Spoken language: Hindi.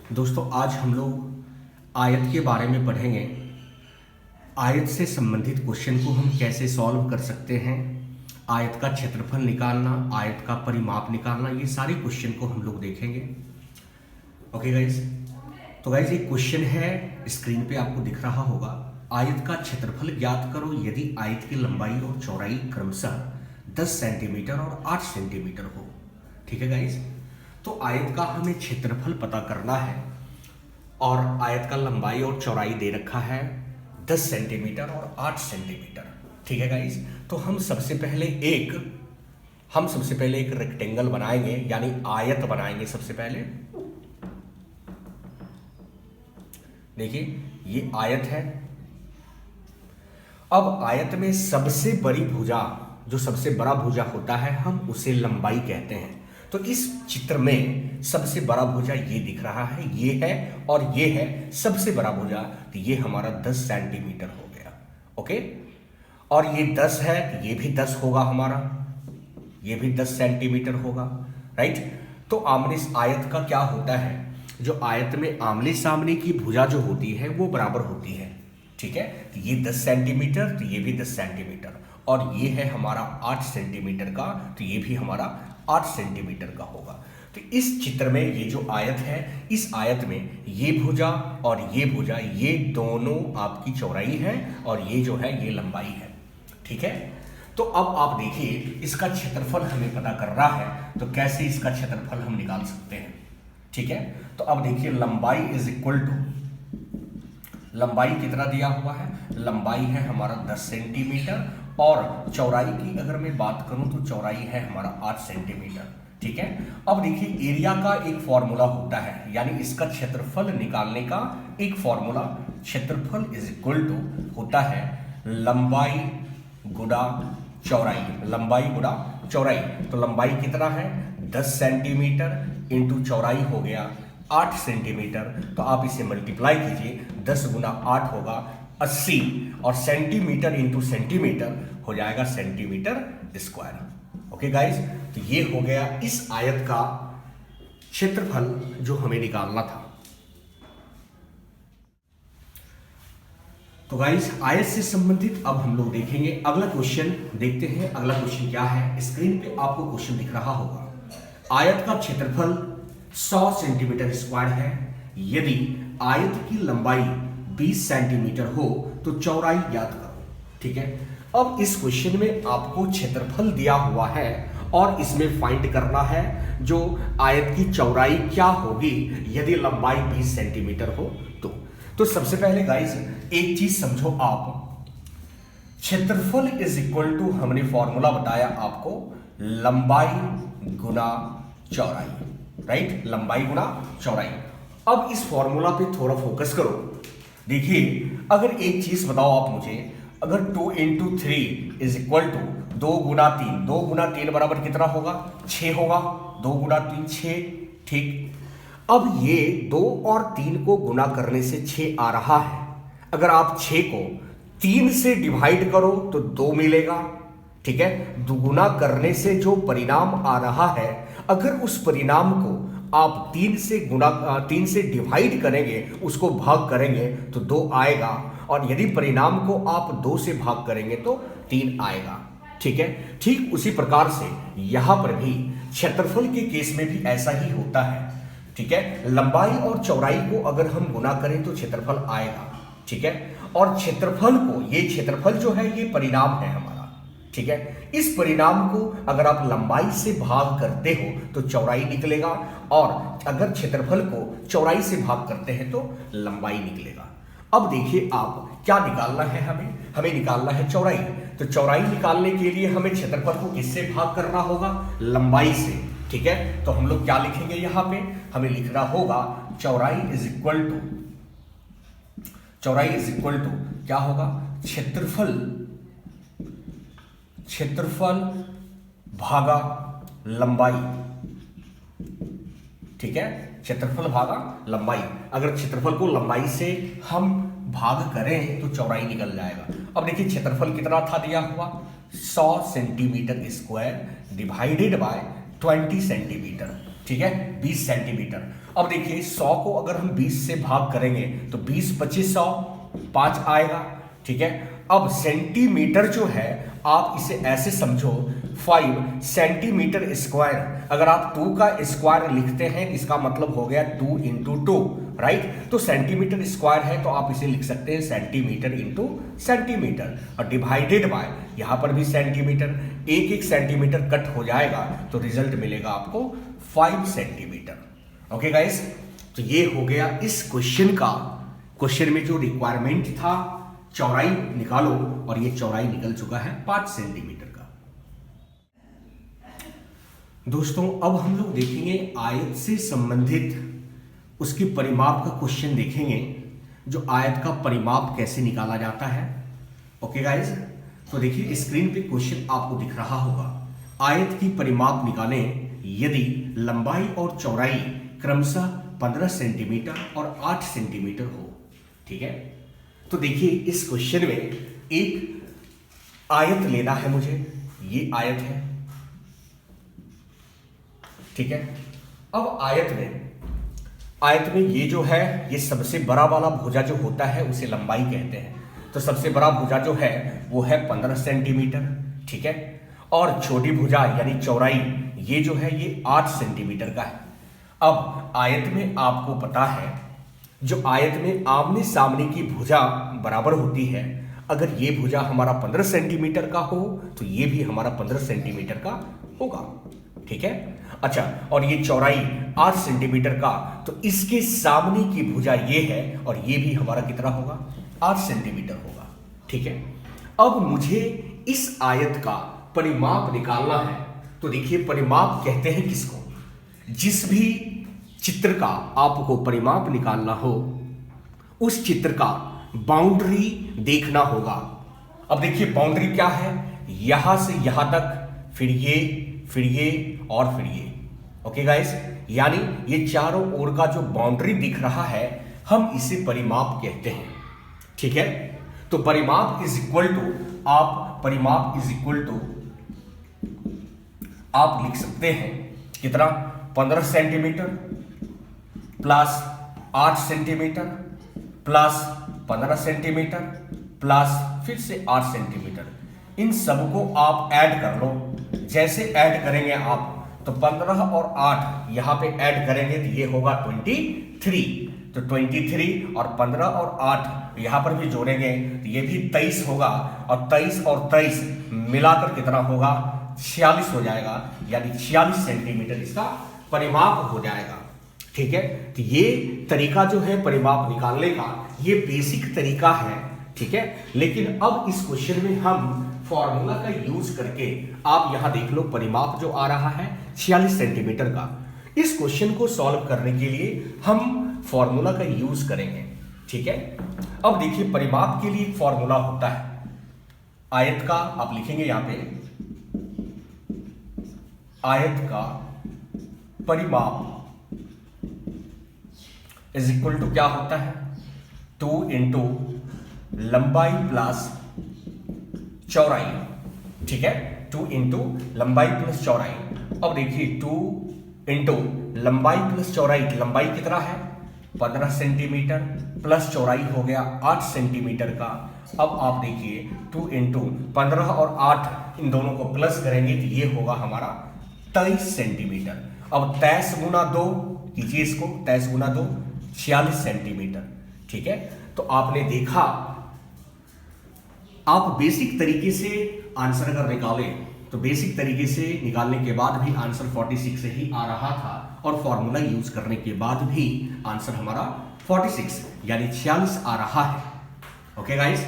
दोस्तों आज हम लोग आयत के बारे में पढ़ेंगे। आयत से संबंधित क्वेश्चन को हम कैसे सॉल्व कर सकते हैं, आयत का क्षेत्रफल निकालना, आयत का परिमाप निकालना, ये सारे क्वेश्चन को हम लोग देखेंगे। ओके गाइज, तो गाइज एक क्वेश्चन है, स्क्रीन पे आपको दिख रहा होगा। आयत का क्षेत्रफल ज्ञात करो यदि आयत की लंबाई और चौड़ाई क्रमशः 10 सेंटीमीटर और 8 सेंटीमीटर हो। ठीक है गाइज, तो आयत का हमें क्षेत्रफल पता करना है और आयत का लंबाई और चौड़ाई दे रखा है 10 सेंटीमीटर और 8 सेंटीमीटर। ठीक है गाइज, तो हम सबसे पहले एक रेक्टेंगल बनाएंगे, यानी आयत बनाएंगे। सबसे पहले देखिए ये आयत है। अब आयत में सबसे बड़ी भुजा, जो सबसे बड़ा भुजा होता है, हम उसे लंबाई कहते हैं। तो इस चित्र में सबसे बड़ा भुजा ये दिख रहा है, ये है और ये है सबसे बड़ा भुजा, तो ये हमारा 10 सेंटीमीटर हो गया। ओके, और ये 10 है तो ये भी 10 होगा हमारा, ये भी 10 सेंटीमीटर होगा। राइट, तो आमने आयत का क्या होता है, जो आयत में आमने सामने की भुजा जो होती है वो बराबर होती है। ठीक है, तो ये 10 सेंटीमीटर तो ये भी 10 सेंटीमीटर, और ये है हमारा 8 सेंटीमीटर का, तो ये भी हमारा 8 सेंटीमीटर का होगा। तो इस चित्र में ये जो आयत है, इस आयत में ये भुजा और ये भुजा, ये दोनों आपकी चौड़ाई है और ये जो है ये लंबाई है। ठीक है, तो अब आप देखिए इसका क्षेत्रफल हमें पता करना है, तो कैसे इसका क्षेत्रफल हम निकाल सकते हैं। ठीक है, तो अब देखिए लंबाई इज इक्वल टू, लंबाई कितना दिया हुआ है, लंबाई है हमारा 10 सेंटीमीटर और चौड़ाई की अगर मैं बात करूं तो चौड़ाई है हमारा 8 सेंटीमीटर। ठीक है, अब देखिए एरिया का एक फॉर्मूला होता है, यानी इसका क्षेत्रफल निकालने का एक फॉर्मूला, क्षेत्रफल इज इक्वल टू होता है लंबाई गुणा चौड़ाई, लंबाई गुणा चौड़ाई। तो लंबाई कितना है 10 सेंटीमीटर इंटू चौड़ाई हो गया 8 सेंटीमीटर, तो आप इसे मल्टीप्लाई कीजिए, 10 गुना 8 होगा 80, और सेंटीमीटर इंटू सेंटीमीटर हो जाएगा सेंटीमीटर स्क्वायर। ओके गाइज, तो ये हो गया इस आयत का क्षेत्रफल जो हमें निकालना था। तो गाइज आयत से संबंधित अब हम लोग देखेंगे अगला क्वेश्चन। देखते हैं अगला क्वेश्चन क्या है। स्क्रीन पे आपको क्वेश्चन दिख रहा होगा, आयत का क्षेत्रफल 100 सेंटीमीटर स्क्वायर है यदि आयत की लंबाई 20 सेंटीमीटर हो तो चौड़ाई ज्ञात करो। ठीक है, अब इस क्वेश्चन में आपको क्षेत्रफल दिया हुआ है और इसमें फाइंड करना है जो आयत की चौड़ाई क्या होगी यदि लंबाई 20 सेंटीमीटर हो। तो सबसे पहले गाइस एक चीज समझो आप, क्षेत्रफल इज इक्वल टू, हमने फॉर्मूला बताया आपको, लंबाई गुना चौड़ाई। राइट, लंबाई गुना चौड़ाई। अब इस फॉर्मूला पे थोड़ा फोकस करो। देखिए अगर एक चीज बताओ आप मुझे, अगर 2 इंटू 3 इज इक्वल टू 2 गुना 3, 2 गुना 3 बराबर कितना होगा 6 होगा, 2 गुना 3 6। ठीक, अब ये 2 और 3 को गुना करने से 6 आ रहा है, अगर आप 6 को 3 से डिवाइड करो तो 2 मिलेगा। ठीक है, दुगुना करने से जो परिणाम आ रहा है, अगर उस परिणाम को आप 3 से डिवाइड करेंगे, उसको भाग करेंगे तो 2 आएगा, और यदि परिणाम को आप 2 से भाग करेंगे तो 3 आएगा। ठीक है, ठीक उसी प्रकार से यहां पर भी क्षेत्रफल के केस में भी ऐसा ही होता है। ठीक है, लंबाई और चौड़ाई को अगर हम गुना करें तो क्षेत्रफल आएगा। ठीक है, और क्षेत्रफल को, ये क्षेत्रफल जो है ये परिणाम है हमारा। ठीक है, इस परिणाम को अगर आप लंबाई से भाग करते हो तो चौड़ाई निकलेगा, और अगर क्षेत्रफल को चौड़ाई से भाग करते हैं तो लंबाई निकलेगा। अब देखिए आप क्या निकालना है, हमें निकालना है चौड़ाई। तो चौड़ाई निकालने के लिए हमें क्षेत्रफल को किससे भाग करना होगा, लंबाई से। ठीक है, तो हम लोग क्या लिखेंगे यहां पे, हमें लिखना होगा चौड़ाई इज इक्वल टू, चौड़ाई इज इक्वल टू क्या होगा, क्षेत्रफल भागा लंबाई। ठीक है, क्षेत्रफल भागा लंबाई, अगर क्षेत्रफल को लंबाई से हम भाग करें तो चौड़ाई निकल जाएगा। अब देखिए क्षेत्रफल कितना था दिया हुआ, 100 centimetre square divided by 20 centimetre. ठीक है, 20 सेंटीमीटर। अब देखिए 100 को अगर हम 20 से भाग करेंगे तो 20 25 100 5 आएगा, ठीक है। अब सेंटीमीटर जो है आप इसे ऐसे समझो 5 सेंटीमीटर स्क्वायर, अगर आप 2 का स्क्वायर लिखते हैं इसका मतलब हो गया 2 इंटू 2, राइट। तो सेंटीमीटर स्क्वायर है तो आप इसे लिख सकते हैं सेंटीमीटर इंटू सेंटीमीटर, और डिवाइडेड बाय यहां पर भी सेंटीमीटर, एक एक सेंटीमीटर कट हो जाएगा तो रिजल्ट मिलेगा आपको 5 सेंटीमीटर। ओके गाइस, तो ये हो गया इस क्वेश्चन में जो रिक्वायरमेंट था चौड़ाई निकालो, और ये चौड़ाई निकल चुका है 5 सेंटीमीटर का। दोस्तों अब हम लोग देखेंगे आयत से संबंधित उसके परिमाप का क्वेश्चन देखेंगे, जो आयत का परिमाप कैसे निकाला जाता है। ओके गाइस, तो देखिए स्क्रीन पे क्वेश्चन आपको दिख रहा होगा। आयत की परिमाप निकालें यदि लंबाई और चौड़ाई क्रमशः 15 सेंटीमीटर और 8 सेंटीमीटर हो, ठीक है। तो देखिए इस क्वेश्चन में एक आयत लेना है मुझे, ये आयत है, ठीक है। अब आयत में ये जो है, ये सबसे बड़ा वाला भुजा जो होता है उसे लंबाई कहते हैं। तो सबसे बड़ा भुजा जो है वो है 15 सेंटीमीटर, ठीक है। और छोटी भुजा यानी चौड़ाई ये जो है ये 8 सेंटीमीटर का है। अब आयत में आपको पता है, जो आयत में आमने सामने की भुजा बराबर होती है, अगर ये भुजा हमारा 15 सेंटीमीटर का हो तो ये भी हमारा 15 सेंटीमीटर का होगा, ठीक है। अच्छा, और ये चौड़ाई 8 सेंटीमीटर का, तो इसके सामने की भुजा ये है और ये भी हमारा कितना होगा, 8 सेंटीमीटर होगा, ठीक है। अब मुझे इस आयत का परिमाप निकालना है। तो देखिए परिमाप कहते हैं किसको, जिस भी चित्र का आपको परिमाप निकालना हो उस चित्र का बाउंड्री देखना होगा। अब देखिए बाउंड्री क्या है, यहां से यहां तक, फिर ये और फिर ये। ओके गाइस, यानी ये चारों ओर का जो बाउंड्री दिख रहा है हम इसे परिमाप कहते हैं, ठीक है। तो परिमाप इज इक्वल टू आप लिख सकते हैं कितना, 15 centimetre plus 8 centimetre plus 15 centimetre plus फिर से 8 सेंटीमीटर, इन सबको आप ऐड कर लो। जैसे ऐड करेंगे आप तो 15 और 8 यहां पे ऐड करेंगे तो ये होगा 23, तो 23 और 15 और 8 यहां पर भी जोड़ेंगे तो ये भी 23 होगा, और 23 और 23 मिलाकर कितना होगा, 46 हो जाएगा, यानी 46 सेंटीमीटर इसका परिमाप हो जाएगा, ठीक है। तो ये तरीका जो है परिमाप निकालने का, ये बेसिक तरीका है, ठीक है। लेकिन अब इस क्वेश्चन में हम फॉर्मूला का यूज करके, आप यहां देख लो परिमाप जो आ रहा है 46 सेंटीमीटर का, इस क्वेश्चन को सॉल्व करने के लिए हम फॉर्मूला का यूज करेंगे, ठीक है। अब देखिए परिमाप के लिए एक फॉर्मूला होता है आयत का, आप लिखेंगे यहां पे आयत का परिमाप इज इक्वल टू क्या होता है, 2 इंटू लंबाई प्लस चौड़ाई, ठीक है। 2 इंटू लंबाई प्लस चौड़ाई। अब देखिए 2 इंटू लंबाई प्लस चौड़ाई, लंबाई कितना है 15 सेंटीमीटर प्लस चौड़ाई हो गया 8 सेंटीमीटर का। अब आप देखिए 2 इंटू 15 और 8 इन दोनों को प्लस करेंगे तो ये होगा हमारा 23 सेंटीमीटर। अब 23 गुना 2 कीजिए इसको, 23 गुना 2 46 सेंटीमीटर, ठीक है। तो आपने देखा, आप बेसिक तरीके से आंसर अगर निकालें तो बेसिक तरीके से निकालने के बाद भी आंसर 46 से ही आ रहा था, और फॉर्मूला यूज करने के बाद भी आंसर हमारा 46 यानी 46 आ रहा है। Okay guys,